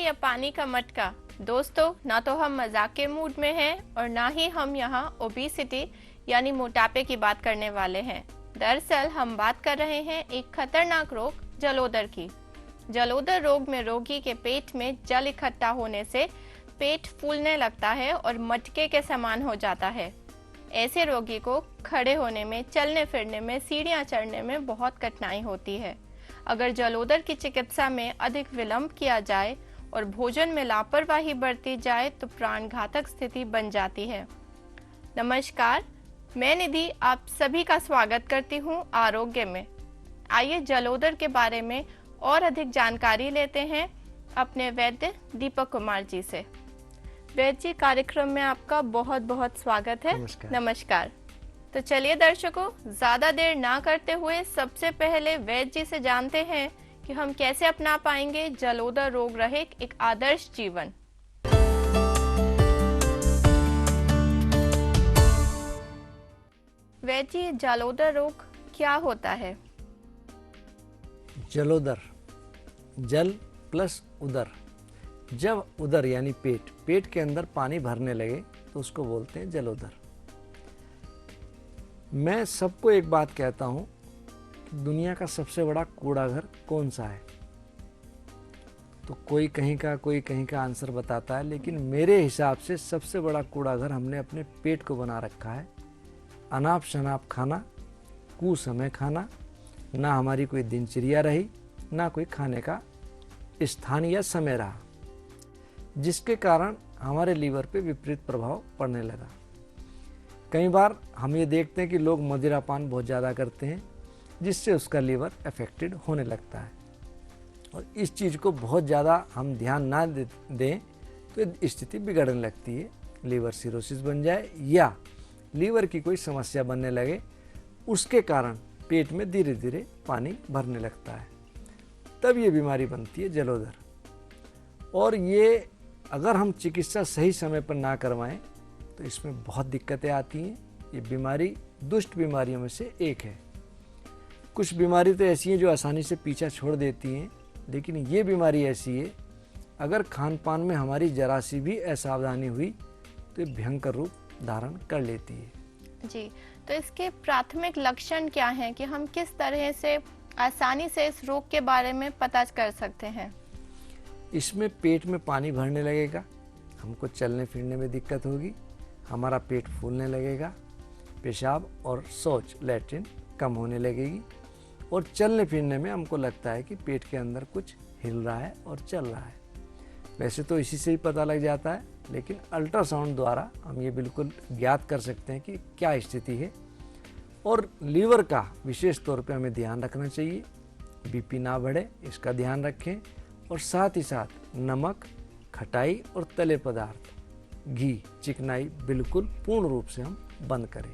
या पानी का मटका। दोस्तों, ना तो हम मजाक के मूड में हैं और ना ही हम यहाँ ओबेसिटी यानी मोटापे की बात करने वाले हैं। दरअसल हम बात कर रहे हैं एक खतरनाक रोग जलोदर की। जलोदर रोग में रोगी के पेट में जल इकट्ठा होने से पेट फूलने लगता है और मटके के समान हो जाता है। ऐसे रोगी को खड़े होने में, चलने फिरने में, सीढ़ियां चढ़ने में बहुत कठिनाई होती है। अगर जलोदर की चिकित्सा में अधिक विलंब किया जाए और भोजन में लापरवाही बरती जाए तो प्राणघातक स्थिति बन जाती है। नमस्कार, मैं निधि आप सभी का स्वागत करती हूँ आरोग्य में। आइए जलोदर के बारे में और अधिक जानकारी लेते हैं अपने वैद्य दीपक कुमार जी से। वैद्य जी, कार्यक्रम में आपका बहुत बहुत स्वागत है। नमस्कार। तो चलिए दर्शकों, ज्यादा देर ना करते हुए सबसे पहले वैद्य जी से जानते हैं कि हम कैसे अपना पाएंगे जलोदर रोग रहित एक आदर्श जीवन। वैद्य जी, जलोदर रोग क्या होता है? जलोदर, जल प्लस उदर। जब उदर यानी पेट के अंदर पानी भरने लगे तो उसको बोलते हैं जलोदर। मैं सबको एक बात कहता हूं कि दुनिया का सबसे बड़ा कूड़ाघर कौन सा है, तो कोई कहीं का आंसर बताता है, लेकिन मेरे हिसाब से सबसे बड़ा कूड़ाघर हमने अपने पेट को बना रखा है। अनाप शनाप खाना, कुसमय खाना, ना हमारी कोई दिनचर्या रही, ना कोई खाने का स्थान या समय रहा, जिसके कारण हमारे लीवर पे विपरीत प्रभाव पड़ने लगा। कई बार हम ये देखते हैं कि लोग मदिरापान बहुत ज़्यादा करते हैं, जिससे उसका लीवर अफेक्टेड होने लगता है, और इस चीज़ को बहुत ज़्यादा हम ध्यान ना दें तो स्थिति बिगड़ने लगती है। लीवर सिरोसिस बन जाए या लीवर की कोई समस्या बनने लगे, उसके कारण पेट में धीरे धीरे पानी भरने लगता है, तब ये बीमारी बनती है जलोदर। और ये अगर हम चिकित्सा सही समय पर ना करवाएं तो इसमें बहुत दिक्कतें आती हैं। ये बीमारी दुष्ट बीमारियों में से एक है। कुछ बीमारी तो ऐसी हैं जो आसानी से पीछा छोड़ देती हैं, लेकिन ये बीमारी ऐसी है, अगर खान पान में हमारी जरा सी भी असावधानी हुई तो ये भयंकर रूप धारण कर लेती है। जी, तो इसके प्राथमिक लक्षण क्या हैं कि हम किस तरह से आसानी से इस रोग के बारे में पता कर सकते हैं? इसमें पेट में पानी भरने लगेगा, हमको चलने फिरने में दिक्कत होगी, हमारा पेट फूलने लगेगा, पेशाब और शौच लैट्रिन कम होने लगेगी, और चलने फिरने में हमको लगता है कि पेट के अंदर कुछ हिल रहा है और चल रहा है। वैसे तो इसी से ही पता लग जाता है, लेकिन अल्ट्रासाउंड द्वारा हम ये बिल्कुल ज्ञात कर सकते हैं कि क्या स्थिति है। और लीवर का विशेष तौर पे हमें ध्यान रखना चाहिए, बीपी ना बढ़े इसका ध्यान रखें, और साथ ही साथ नमक, खटाई और तले पदार्थ, घी, चिकनाई बिल्कुल पूर्ण रूप से हम बंद करें।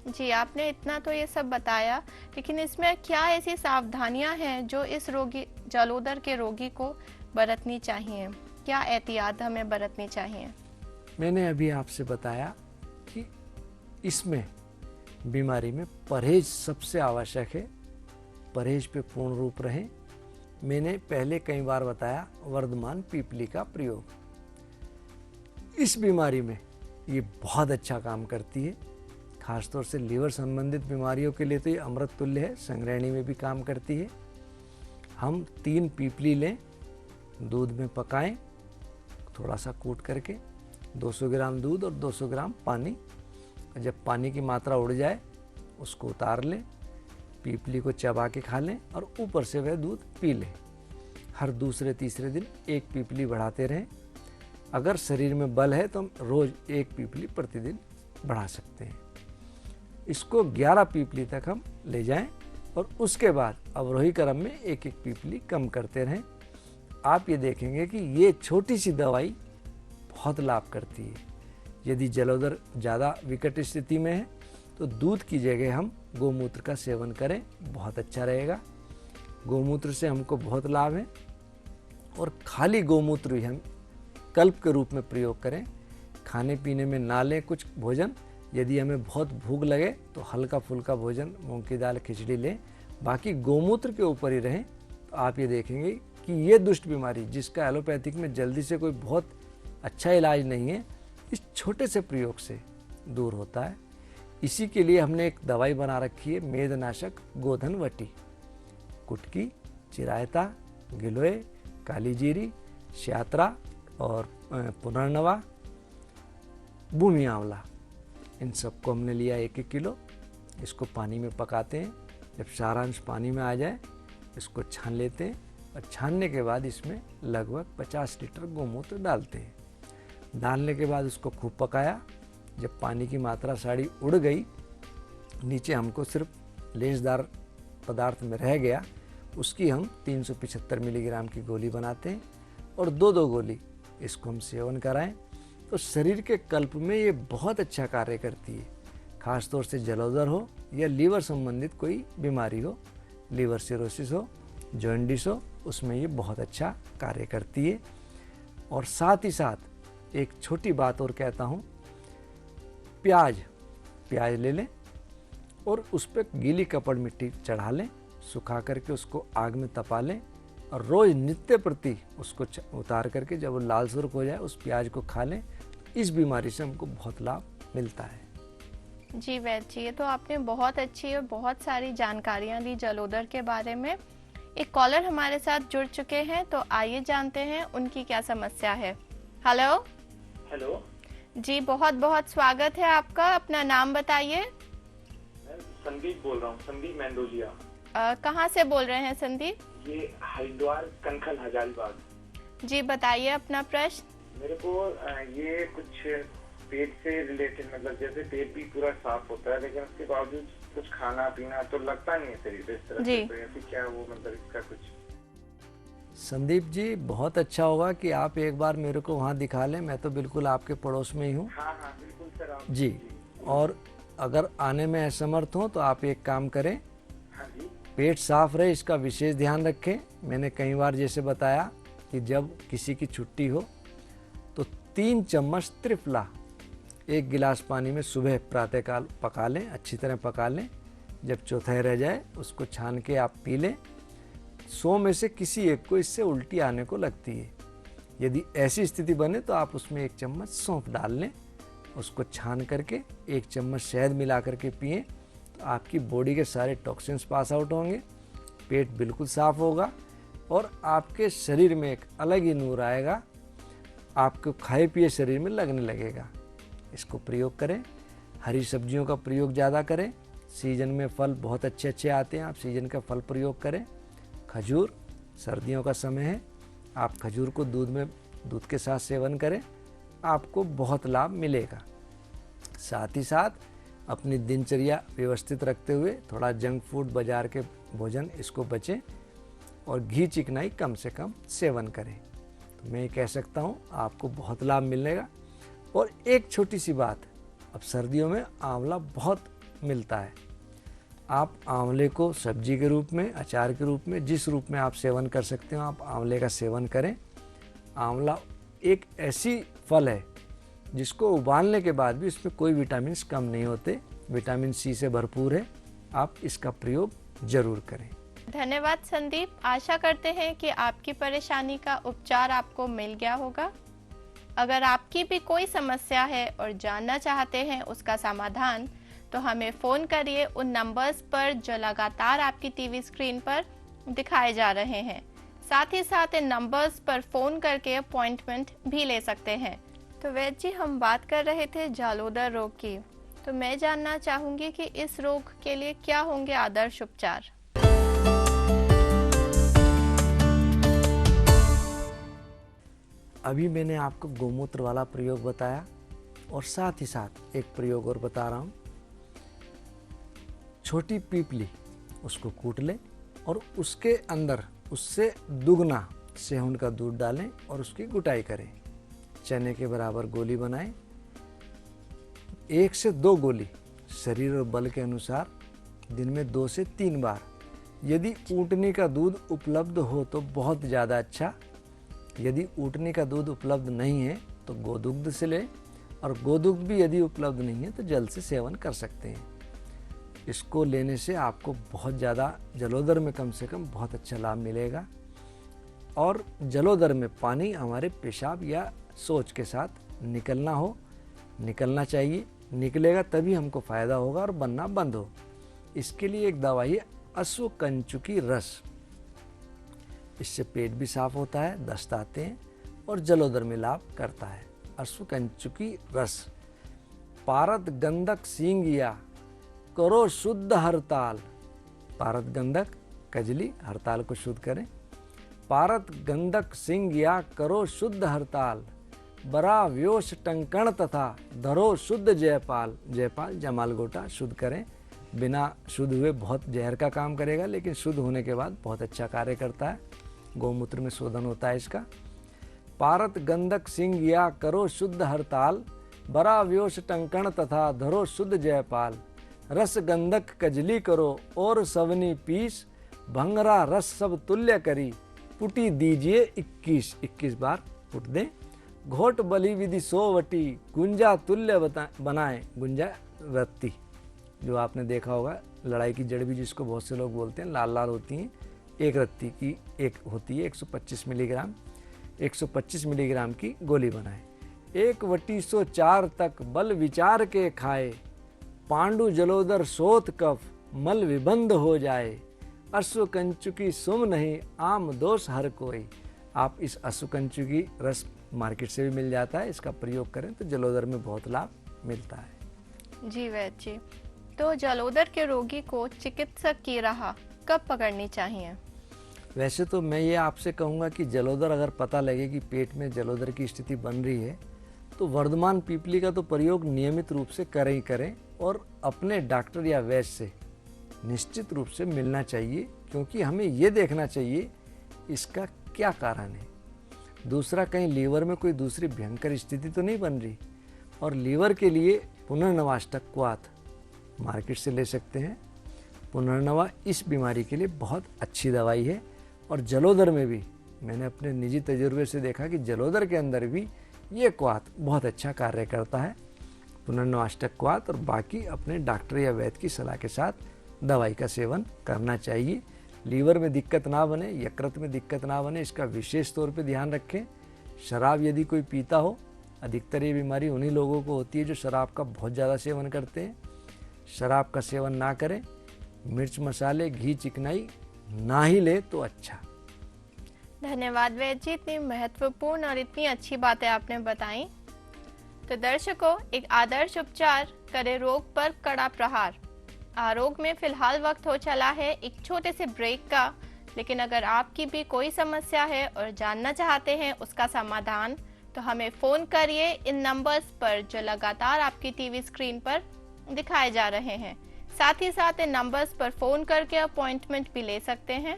जी, आपने इतना तो ये सब बताया, लेकिन इसमें क्या ऐसी सावधानियां हैं जो इस रोगी जलोदर के रोगी को बरतनी चाहिए? क्या एहतियात हमें बरतनी चाहिए? मैंने अभी आपसे बताया कि इसमें बीमारी में परहेज सबसे आवश्यक है। परहेज पे पूर्ण रूप रहें। मैंने पहले कई बार बताया वर्धमान पीपली का प्रयोग। इस बीमारी में ये बहुत अच्छा काम करती है, खासतौर से लीवर संबंधित बीमारियों के लिए तो ये अमृत तुल्य है। संग्रहणी में भी काम करती है। हम 3 पीपली लें, दूध में पकाएं, थोड़ा सा कूट करके, 200 ग्राम दूध और 200 ग्राम पानी। जब पानी की मात्रा उड़ जाए उसको उतार लें, पीपली को चबा के खा लें और ऊपर से वह दूध पी लें। हर दूसरे तीसरे दिन 1 पीपली बढ़ाते रहें। अगर शरीर में बल है तो हम रोज 1 पीपली प्रतिदिन बढ़ा सकते हैं। इसको 11 पीपली तक हम ले जाएं और उसके बाद अवरोही क्रम में 1-1 पीपली कम करते रहें। आप ये देखेंगे कि ये छोटी सी दवाई बहुत लाभ करती है। यदि जलोदर ज़्यादा विकट स्थिति में है तो दूध की जगह हम गोमूत्र का सेवन करें, बहुत अच्छा रहेगा। गोमूत्र से हमको बहुत लाभ है, और खाली गोमूत्र ही हम कल्प के रूप में प्रयोग करें। खाने पीने में ना लें कुछ भोजन। यदि हमें बहुत भूख लगे तो हल्का फुल्का भोजन, मूंग की दाल, खिचड़ी लें, बाकी गोमूत्र के ऊपर ही रहें। तो आप ये देखेंगे कि ये दुष्ट बीमारी जिसका एलोपैथिक में जल्दी से कोई बहुत अच्छा इलाज नहीं है, इस छोटे से प्रयोग से दूर होता है। इसी के लिए हमने एक दवाई बना रखी है, मेदनाशक गोधन वटी। कुटकी, चिरायता, गिलोय, काली जीरी, श्यात्रा और पुनर्नवा, भूमि आंवला, इन सबको हमने लिया 1-1 किलो। इसको पानी में पकाते हैं। जब सारा अंश पानी में आ जाए इसको छान लेते हैं और छानने के बाद इसमें लगभग 50 लीटर गोमूत्र डालते हैं। डालने के बाद उसको खूब पकाया। जब पानी की मात्रा सारी उड़ गई, नीचे हमको सिर्फ लेसदार पदार्थ में रह गया, उसकी हम 375 मिलीग्राम की गोली बनाते हैं और 2-2 गोली इसको हम सेवन कराएं तो शरीर के कल्प में ये बहुत अच्छा कार्य करती है। खास तौर से जलोदर हो या लीवर संबंधित कोई बीमारी हो, लीवर सिरोसिस हो, जॉन्डिस हो, उसमें ये बहुत अच्छा कार्य करती है। और साथ ही साथ एक छोटी बात और कहता हूँ, प्याज ले लें और उस पर गीली कपड़ मिट्टी चढ़ा लें, सुखा करके उसको आग में तपा लें और रोज़ नित्य प्रति उसको उतार करके जब वो लाल सुर्ख हो जाए उस प्याज को खा लें। इस बीमारी से हमको बहुत लाभ मिलता है। जी वैद्य जी, ये तो आपने बहुत अच्छी और बहुत सारी जानकारियां दी जलोदर के बारे में। एक कॉलर हमारे साथ जुड़ चुके हैं, तो आइए जानते हैं उनकी क्या समस्या है। हेलो। हेलो जी, बहुत बहुत स्वागत है आपका। अपना नाम बताइए। मैं संदीप बोल रहा हूँ, संदीप मेंदोलिया। कहाँ से बोल रहे हैं संदीप? ये हरिद्वार कनखल हजारीबाग। जी बताइए अपना प्रश्न। मेरे को ये कुछ पेट से रिलेटेड, मतलब जैसे पेट भी पूरा साफ होता है लेकिन उसके बावजूद कुछ खाना पीना तो लगता नहीं है शरीर पे इस तरह जी। से, तो ऐसे क्या वो मतलब इसका कुछ। संदीप जी, बहुत अच्छा होगा कि आप एक बार मेरे को वहाँ दिखा लें। मैं तो बिल्कुल आपके पड़ोस में ही हूँ। हाँ हाँ बिल्कुल सर, आप जी। और अगर आने में असमर्थ हो तो आप एक काम करें, हाँ जी पेट साफ रहे इसका विशेष ध्यान रखें। मैंने कई बार जैसे बताया कि जब किसी की छुट्टी हो तो 3 चम्मच त्रिफला 1 गिलास पानी में सुबह प्रातःकाल पका लें, अच्छी तरह पका लें। जब चौथाई रह जाए उसको छान के आप पी लें। 100 में से किसी एक को इससे उल्टी आने को लगती है। यदि ऐसी स्थिति बने तो आप उसमें 1 चम्मच सौंफ डाल लें, उसको छान करके 1 चम्मच शहद मिला करके पिएं तो आपकी बॉडी के सारे टॉक्सिन्स पास आउट होंगे, पेट बिल्कुल साफ होगा और आपके शरीर में एक अलग ही नूर आएगा, आपको खाए पिए शरीर में लगने लगेगा। इसको प्रयोग करें। हरी सब्जियों का प्रयोग ज़्यादा करें। सीजन में फल बहुत अच्छे अच्छे आते हैं, आप सीजन का फल प्रयोग करें। खजूर, सर्दियों का समय है, आप खजूर को दूध के साथ सेवन करें, आपको बहुत लाभ मिलेगा। साथ ही साथ अपनी दिनचर्या व्यवस्थित रखते हुए थोड़ा जंक फूड, बाजार के भोजन, इसको बचें और घी चिकनाई कम से कम सेवन करें। तो मैं ये कह सकता हूँ आपको बहुत लाभ मिलेगा। और एक छोटी सी बात, अब सर्दियों में आंवला बहुत मिलता है। आप आंवले को सब्जी के रूप में, अचार के रूप में, जिस रूप में आप सेवन कर सकते हो आप आंवले का सेवन करें। आंवला एक ऐसी फल है जिसको उबालने के बाद भी इसमें कोई विटामिन कम नहीं होते, विटामिन सी से भरपूर है। आप इसका प्रयोग जरूर करें। धन्यवाद संदीप। आशा करते हैं कि आपकी परेशानी का उपचार आपको मिल गया होगा। अगर आपकी भी कोई समस्या है और जानना चाहते हैं उसका समाधान, तो हमें फ़ोन करिए उन नंबर्स पर जो लगातार आपकी टीवी स्क्रीन पर दिखाए जा रहे हैं। साथ ही साथ इन नंबर्स पर फ़ोन करके अपॉइंटमेंट भी ले सकते हैं। तो वैद्य जी, हम बात कर रहे थे जलोदर रोग की, तो मैं जानना चाहूँगी कि इस रोग के लिए क्या होंगे आदर्श उपचार। अभी मैंने आपको गोमूत्र वाला प्रयोग बताया और साथ ही साथ एक प्रयोग और बता रहा हूँ। छोटी पीपली उसको कूट लें और उसके अंदर उससे दुगना सेहुन का दूध डालें और उसकी गुटाई करें। चने के बराबर गोली बनाएं। 1 से 2 गोली शरीर और बल के अनुसार दिन में 2 से 3 बार। यदि ऊँटनी का दूध उपलब्ध हो तो बहुत ज़्यादा अच्छा। यदि ऊँटनी का दूध उपलब्ध नहीं है तो गोदुग्ध से लें, और गोदुग्ध भी यदि उपलब्ध नहीं है तो जल से सेवन कर सकते हैं। इसको लेने से आपको बहुत ज़्यादा जलोदर में कम से कम बहुत अच्छा लाभ मिलेगा। और जलोदर में पानी हमारे पेशाब या शौच के साथ निकलना चाहिए। निकलेगा तभी हमको फ़ायदा होगा और बनना बंद हो। इसके लिए एक दवाई है अश्वकंचुकी रस। इससे पेट भी साफ होता है, दस्त आते हैं और जलोदर में लाभ करता है। अश्वकंचुकी रस। पारद गंधक सींगिया करो शुद्ध हड़ताल। पारद गंधक कजली, हड़ताल को शुद्ध करें। पारद गंधक सिंगिया करो शुद्ध हड़ताल। बरा व्योश टंकण तथा धरो शुद्ध जयपाल। जयपाल जमाल गोटा शुद्ध करें। बिना शुद्ध हुए बहुत जहर का काम करेगा, लेकिन शुद्ध होने के बाद बहुत अच्छा कार्य करता है। गौमूत्र में शोधन होता है इसका। पारत गंधक सिंगिया करो शुद्ध हड़ताल। बरा व्योश टंकण तथा धरो शुद्ध जयपाल। रस गंधक कजली करो और सवनी पीस। भंगरा रस सब तुल्य करी पुटी दीजिए 21 बार पुट दें। घोट बलि विधि 100 वटी गुंजा तुल्य बनाए। गुंजा रत्ती जो आपने देखा होगा, लड़ाई की जड़ भी जिसको बहुत से लोग बोलते हैं, लाल लाल होती हैं। एक रत्ती की एक होती है 125 मिलीग्राम। 125 मिलीग्राम की गोली बनाए। 1 वटी 104 तक बल विचार के खाए। पांडु जलोदर सोत कफ मल विबंध हो जाए। अश्वकंचुकी सुम नहीं आम दोष हर कोई। आप इस अश्वकंचुकी रस मार्केट से भी मिल जाता है, इसका प्रयोग करें तो जलोदर में बहुत लाभ मिलता है। जी वैद्य जी, तो जलोदर के रोगी को चिकित्सक की राह कब पकड़नी चाहिए? वैसे तो मैं ये आपसे कहूँगा कि जलोदर अगर पता लगे कि पेट में जलोदर की स्थिति बन रही है तो वर्धमान पीपली का तो प्रयोग नियमित रूप से करें ही करें और अपने डॉक्टर या वैद्य से निश्चित रूप से मिलना चाहिए, क्योंकि हमें ये देखना चाहिए इसका क्या कारण है। दूसरा, कहीं लीवर में कोई दूसरी भयंकर स्थिति तो नहीं बन रही। और लीवर के लिए पुनर्नवाष्टक क्वाथ मार्केट से ले सकते हैं। पुनर्नवा इस बीमारी के लिए बहुत अच्छी दवाई है। और जलोदर में भी मैंने अपने निजी तजुर्बे से देखा कि जलोदर के अंदर भी ये क्वाथ बहुत अच्छा कार्य करता है। पुनर्नवाष्टक क्वाथ और बाकी अपने डॉक्टर या वैद्य की सलाह के साथ दवाई का सेवन करना चाहिए। लीवर में दिक्कत ना बने, यकृत में दिक्कत ना बने, इसका विशेष तौर पे ध्यान रखें। शराब यदि कोई पीता हो, अधिकतर ये बीमारी उन्हीं लोगों को होती है जो शराब का बहुत ज़्यादा सेवन करते हैं। शराब का सेवन ना करें। मिर्च मसाले घी चिकनाई ना ही ले तो अच्छा। धन्यवाद वैद्य जी, इतनी महत्वपूर्ण और इतनी अच्छी बातें आपने बताई। तो दर्शकों, एक आदर्श उपचार करे रोग पर कड़ा प्रहार। आरोग्य में फिलहाल वक्त हो चला है एक छोटे से ब्रेक का, लेकिन अगर आपकी भी कोई समस्या है और जानना चाहते हैं उसका समाधान तो हमें फ़ोन करिए इन नंबर्स पर जो लगातार आपकी टीवी स्क्रीन पर दिखाए जा रहे हैं। साथ ही साथ इन नंबर्स पर फ़ोन करके अपॉइंटमेंट भी ले सकते हैं।